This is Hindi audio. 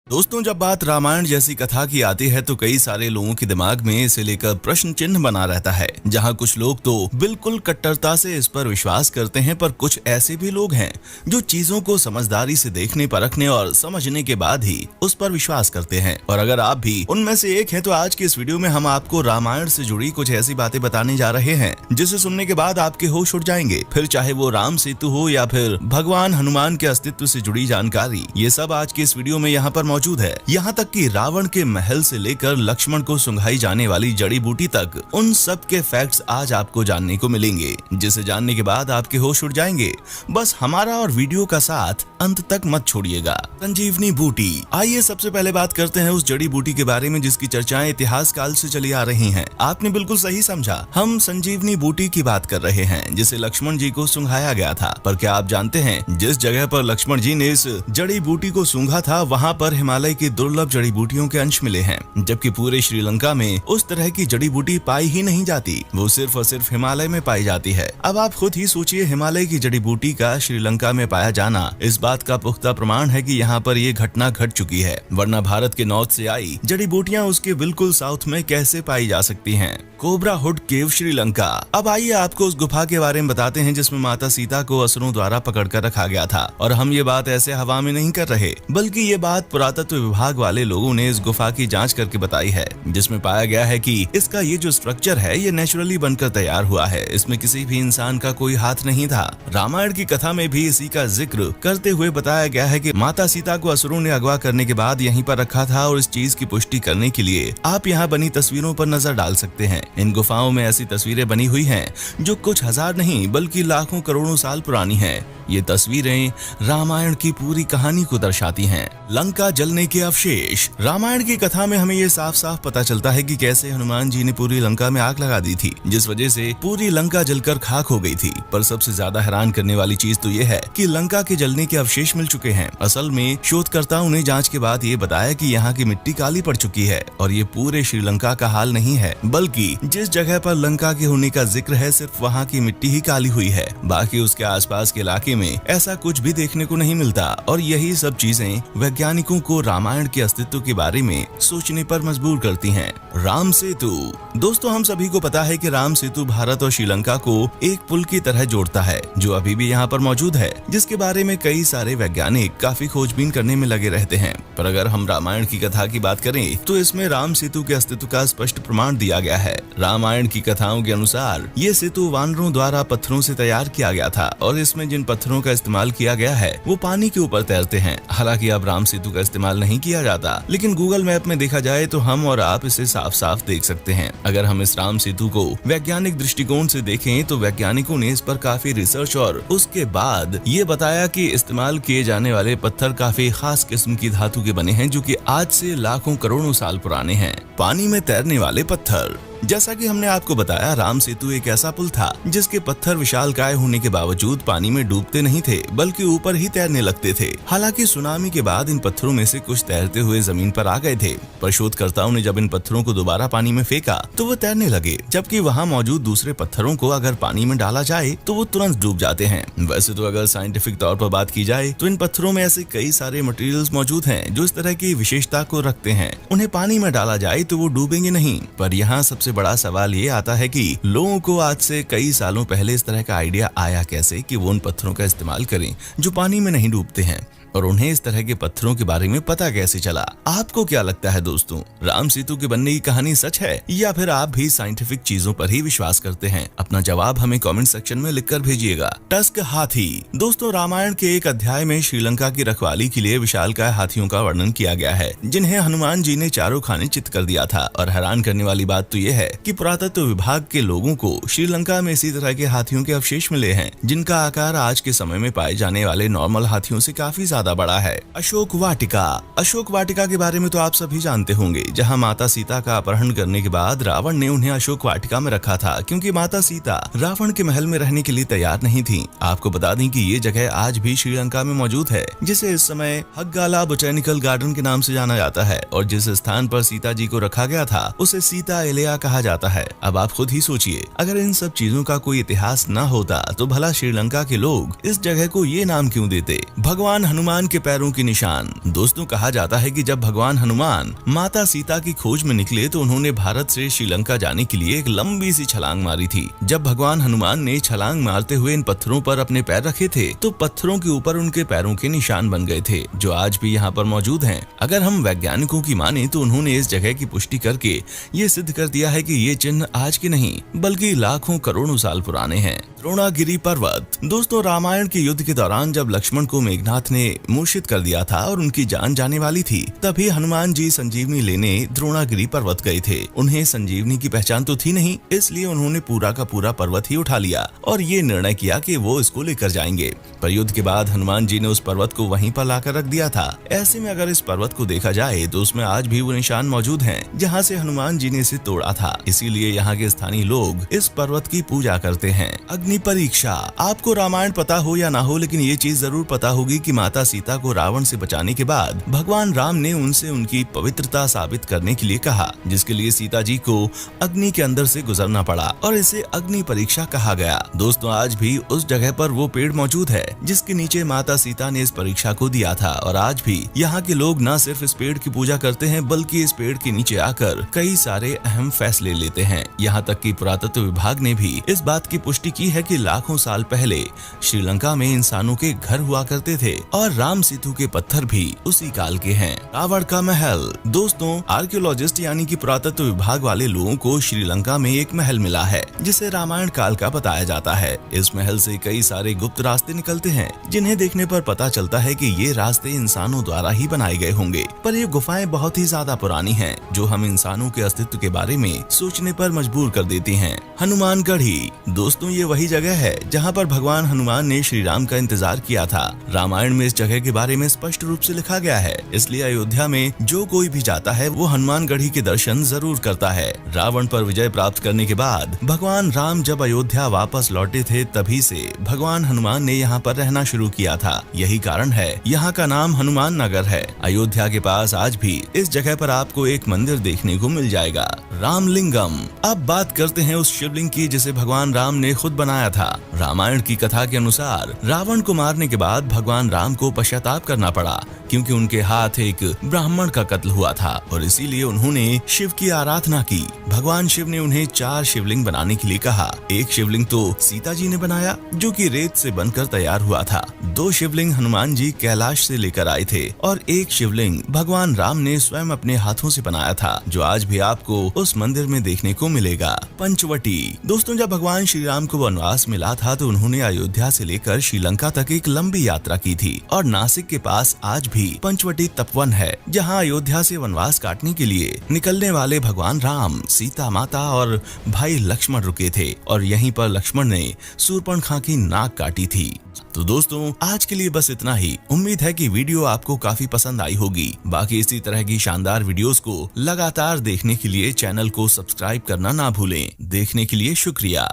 दोस्तों, जब बात रामायण जैसी कथा की आती है तो कई सारे लोगों के दिमाग में इसे लेकर प्रश्न चिन्ह बना रहता है। जहां कुछ लोग तो बिल्कुल कट्टरता से इस पर विश्वास करते हैं, पर कुछ ऐसे भी लोग हैं जो चीजों को समझदारी से देखने, परखने और समझने के बाद ही उस पर विश्वास करते हैं। और अगर आप भी उनमें से एक हैं तो आज की इस वीडियो में हम आपको रामायण से जुड़ी कुछ ऐसी बातें बताने जा रहे हैं जिसे सुनने के बाद आपके होश उड़ जाएंगे। फिर चाहे वो राम सेतु हो या फिर भगवान हनुमान के अस्तित्व से जुड़ी जानकारी, ये सब आज की इस वीडियो में यहाँ पर मौजूद है। यहाँ तक कि रावण के महल से लेकर लक्ष्मण को सुंघाई जाने वाली जड़ी बूटी तक, उन सब के फैक्ट्स आज आपको जानने को मिलेंगे, जिसे जानने के बाद आपके होश उड़ जाएंगे। बस हमारा और वीडियो का साथ अंत तक मत छोड़िएगा। संजीवनी बूटी। आइए सबसे पहले बात करते हैं उस जड़ी बूटी के बारे में जिसकी चर्चाएं इतिहास काल से चली आ रही हैं। आपने बिल्कुल सही समझा, हम संजीवनी बूटी की बात कर रहे हैं जिसे लक्ष्मण जी को सुंघाया गया था। पर क्या आप जानते हैं, जिस जगह पर लक्ष्मण जी ने इस जड़ी बूटी को सूंघा था वहाँ पर हिमालय की दुर्लभ जड़ी बूटियों के अंश मिले हैं, जबकि पूरे श्रीलंका में उस तरह की जड़ी बूटी पाई ही नहीं जाती। वो सिर्फ और सिर्फ हिमालय में पाई जाती है। अब आप खुद ही सोचिए, हिमालय की जड़ी बूटी का श्रीलंका में पाया जाना इस बात का पुख्ता प्रमाण है कि यहाँ पर ये घटना घट चुकी है, वरना भारत के नॉर्थ से आई जड़ी बूटियाँ उसके बिल्कुल साउथ में कैसे पाई जा सकती हैं। कोबरा हुड केव, श्रीलंका। अब आइए आपको उस गुफा के बारे में बताते हैं जिसमें माता सीता को असुरों द्वारा पकड़कर रखा गया था। और हम ये बात ऐसे हवा में नहीं कर रहे, बल्कि ये बात पुरातत्व विभाग वाले लोगों ने इस गुफा की जांच करके बताई है, जिसमें पाया गया है कि इसका ये जो स्ट्रक्चर है ये नेचुरली बनकर तैयार हुआ है। इसमें किसी भी इंसान का कोई हाथ नहीं था। रामायण की कथा में भी इसी का जिक्र करते हुए बताया गया है कि माता सीता को असुरों ने अगवा करने के बाद यहीं पर रखा था। और इस चीज की पुष्टि करने के लिए आप यहाँ बनी तस्वीरों पर नजर डाल सकते हैं। इन गुफाओं में ऐसी तस्वीरें बनी हुई हैं जो कुछ हजार नहीं बल्कि लाखों करोड़ों साल पुरानी हैं। ये तस्वीरें रामायण की पूरी कहानी को दर्शाती हैं। लंका जलने के अवशेष। रामायण की कथा में हमें ये साफ साफ पता चलता है कि कैसे हनुमान जी ने पूरी लंका में आग लगा दी थी, जिस वजह से पूरी लंका जलकर खाक हो गई थी। पर सबसे ज्यादा हैरान करने वाली चीज तो ये है कि लंका के जलने के अवशेष मिल चुके हैं। असल में शोधकर्ताओं ने जांच के बाद ये बताया कि यहाँ की मिट्टी काली पड़ चुकी है। और ये पूरे श्रीलंका का हाल नहीं है, बल्कि जिस जगह पर लंका के होने का जिक्र है सिर्फ वहाँ की मिट्टी ही काली हुई है। बाकी उसके आसपास के इलाके में ऐसा कुछ भी देखने को नहीं मिलता। और यही सब चीजें वैज्ञानिकों को रामायण के अस्तित्व के बारे में सोचने पर मजबूर करती हैं। राम सेतु। दोस्तों, हम सभी को पता है कि राम सेतु भारत और श्रीलंका को एक पुल की तरह जोड़ता है, जो अभी भी यहाँ पर मौजूद है, जिसके बारे में कई सारे वैज्ञानिक काफी खोजबीन करने में लगे रहते हैं। पर अगर हम रामायण की कथा की बात करें तो इसमें राम सेतु के अस्तित्व का स्पष्ट प्रमाण दिया गया है। रामायण की कथाओं के अनुसार ये सेतु वानरों द्वारा पत्थरों से तैयार किया गया था और इसमें जिन पत्थरों का इस्तेमाल किया गया है वो पानी के ऊपर तैरते हैं। हालांकि अब राम सेतु का इस्तेमाल नहीं किया जाता, लेकिन गूगल मैप में देखा जाए तो हम और आप इसे साफ साफ देख सकते हैं। अगर हम इस राम सेतु को वैज्ञानिक दृष्टिकोण से देखें तो वैज्ञानिकों ने इस पर काफी रिसर्च और उसके बाद ये बताया कि इस्तेमाल किए जाने वाले पत्थर काफी खास किस्म की धातु के बने हैं, जो कि आज से लाखों करोड़ों साल पुराने हैं। पानी में तैरने वाले पत्थर। जैसा कि हमने आपको बताया, राम सेतु एक ऐसा पुल था जिसके पत्थर विशालकाय होने के बावजूद पानी में डूबते नहीं थे, बल्कि ऊपर ही तैरने लगते थे। हालांकि सुनामी के बाद इन पत्थरों में से कुछ तैरते हुए जमीन पर आ गए थे, पर शोधकर्ताओं ने जब इन पत्थरों को दोबारा पानी में फेंका तो वो तैरने लगे, जबकि वहाँ मौजूद दूसरे पत्थरों को अगर पानी में डाला जाए तो वो तुरंत डूब जाते हैं। वैसे तो अगर साइंटिफिक तौर पर बात की जाए तो इन पत्थरों में ऐसे कई सारे मटेरियल्स मौजूद हैं जो इस तरह की विशेषता को रखते हैं। उन्हें पानी में डाला जाए तो वो डूबेंगे नहीं। पर यहाँ सबसे बड़ा सवाल ये आता है कि लोगों को आज से कई सालों पहले इस तरह का आइडिया आया कैसे कि वो उन पत्थरों का इस्तेमाल करें जो पानी में नहीं डूबते हैं, और उन्हें इस तरह के पत्थरों के बारे में पता कैसे चला। आपको क्या लगता है दोस्तों, राम सेतु के बनने की कहानी सच है या फिर आप भी साइंटिफिक चीजों पर ही विश्वास करते हैं? अपना जवाब हमें कमेंट सेक्शन में लिखकर भेजिएगा। टस्क हाथी। दोस्तों, रामायण के एक अध्याय में श्रीलंका की रखवाली के लिए विशालकाय हाथियों का वर्णन किया गया है, जिन्हें हनुमान जी ने चारों खाने चित कर दिया था। और हैरान करने वाली बात तो यह है कि पुरातत्व विभाग के लोगों को श्रीलंका में इसी तरह के हाथियों के अवशेष मिले हैं, जिनका आकार आज के समय में पाए जाने वाले नॉर्मल हाथियों से काफी ज्यादा बड़ा है। अशोक वाटिका। अशोक वाटिका के बारे में तो आप सभी जानते होंगे, जहां माता सीता का अपहरण करने के बाद रावण ने उन्हें अशोक वाटिका में रखा था, क्योंकि माता सीता रावण के महल में रहने के लिए तैयार नहीं थी। आपको बता दें कि ये जगह आज भी श्रीलंका में मौजूद है, जिसे इस समय हग्गाला बोटेनिकल गार्डन के नाम से जाना जाता है। और जिस स्थान पर सीता जी को रखा गया था उसे सीता एलिया कहा जाता है। अब आप खुद ही सोचिए, अगर इन सब चीजों का कोई इतिहास न होता तो भला श्रीलंका के लोग इस जगह को ये नाम क्यों देते? भगवान हनुमान हनुमान के पैरों के निशान। दोस्तों कहा जाता है कि जब भगवान हनुमान माता सीता की खोज में निकले तो उन्होंने भारत से श्रीलंका जाने के लिए एक लंबी सी छलांग मारी थी। जब भगवान हनुमान ने छलांग मारते हुए इन पत्थरों पर अपने पैर रखे थे तो पत्थरों के ऊपर उनके पैरों के निशान बन गए थे, जो आज भी यहाँ पर मौजूद हैं। अगर हम वैज्ञानिकों की माने तो उन्होंने इस जगह की पुष्टि करके ये सिद्ध कर दिया है कि ये चिन्ह आज के नहीं बल्कि लाखों करोड़ों साल पुराने हैं। द्रोणागिरी पर्वत। दोस्तों रामायण के युद्ध के दौरान जब लक्ष्मण को मेघनाथ ने मूर्छित कर दिया था और उनकी जान जाने वाली थी, तभी हनुमान जी संजीवनी लेने द्रोणागिरी पर्वत गए थे। उन्हें संजीवनी की पहचान तो थी नहीं, इसलिए उन्होंने पूरा का पूरा पर्वत ही उठा लिया और ये निर्णय किया कि वो इसको लेकर जाएंगे। पर युद्ध के बाद हनुमान जी ने उस पर्वत को वहीं पर लाकर रख दिया था। ऐसे में अगर इस पर्वत को देखा जाए तो उसमें आज भी वो निशान मौजूद हैं जहाँ से हनुमान जी ने इसे तोड़ा था। इसीलिए यहाँ के स्थानीय लोग इस पर्वत की पूजा करते हैं। अग्नि परीक्षा। आपको रामायण पता हो या ना हो, लेकिन ये चीज जरूर पता होगी कि माता सीता को रावण से बचाने के बाद भगवान राम ने उनसे उनकी पवित्रता साबित करने के लिए कहा, जिसके लिए सीता जी को अग्नि के अंदर से गुजरना पड़ा और इसे अग्नि परीक्षा कहा गया। दोस्तों आज भी उस जगह पर वो पेड़ मौजूद है जिसके नीचे माता सीता ने इस परीक्षा को दिया था और आज भी यहाँ के लोग न सिर्फ इस पेड़ की पूजा करते हैं बल्कि इस पेड़ के नीचे आकर कई सारे अहम फैसले लेते हैं। यहाँ तक कि पुरातत्व विभाग ने भी इस बात की पुष्टि की है कि लाखों साल पहले श्रीलंका में इंसानों के घर हुआ करते थे और राम सेतु के पत्थर भी उसी काल के हैं। रावण का महल। दोस्तों आर्कियोलॉजिस्ट यानी कि पुरातत्व विभाग वाले लोगों को श्रीलंका में एक महल मिला है जिसे रामायण काल का बताया जाता है। इस महल से कई सारे गुप्त रास्ते निकलते हैं जिन्हें देखने पर पता चलता है कि ये रास्ते इंसानों द्वारा ही बनाए गए होंगे, पर ये गुफाएं बहुत ही ज्यादा पुरानी हैं जो हम इंसानों के अस्तित्व के बारे में सोचने पर मजबूर कर देती हैं। हनुमान गढ़ी। दोस्तों ये वही जगह है जहाँ पर भगवान हनुमान ने श्री राम का इंतजार किया था। रामायण में इस जगह के बारे में स्पष्ट रूप से लिखा गया है, इसलिए अयोध्या में जो कोई भी जाता है वो हनुमान गढ़ी के दर्शन जरूर करता है। रावण पर विजय प्राप्त करने के बाद भगवान राम जब अयोध्या वापस लौटे थे तभी से भगवान हनुमान ने यहाँ पर रहना शुरू किया था। यही कारण है यहाँ का नाम हनुमान नगर है। अयोध्या के पास आज भी इस जगह पर आपको एक मंदिर देखने को मिल जाएगा, रामलिंगम। अब बात करते हैं उस शिवलिंग की जिसे भगवान राम ने खुद बनाया था। रामायण की कथा के अनुसार रावण को मारने के बाद भगवान राम को पश्चाताप करना पड़ा क्योंकि उनके हाथ एक ब्राह्मण का कत्ल हुआ था और इसीलिए उन्होंने शिव की आराधना की। भगवान शिव ने उन्हें 4 शिवलिंग बनाने के लिए कहा। एक शिवलिंग तो सीता जी ने बनाया जो कि रेत से बनकर तैयार हुआ था। 2 शिवलिंग हनुमान जी कैलाश से लेकर आए थे और एक शिवलिंग भगवान राम ने स्वयं अपने हाथों से बनाया था, जो आज भी आपको उस मंदिर में देखने को मिलेगा। पंचवटी। दोस्तों जब भगवान श्री राम को वनवास मिला था तो उन्होंने अयोध्या से लेकर श्रीलंका तक एक लंबी यात्रा की थी और नासिक के पास आज भी पंचवटी तपवन है जहां अयोध्या से वनवास काटने के लिए निकलने वाले भगवान राम, सीता माता और भाई लक्ष्मण रुके थे और यहीं पर लक्ष्मण ने शूर्पणखा की नाक काटी थी। तो दोस्तों आज के लिए बस इतना ही। उम्मीद है कि वीडियो आपको काफी पसंद आई होगी। बाकी इसी तरह की शानदार वीडियोस को लगातार देखने के लिए चैनल को सब्सक्राइब करना ना भूलें। देखने के लिए शुक्रिया।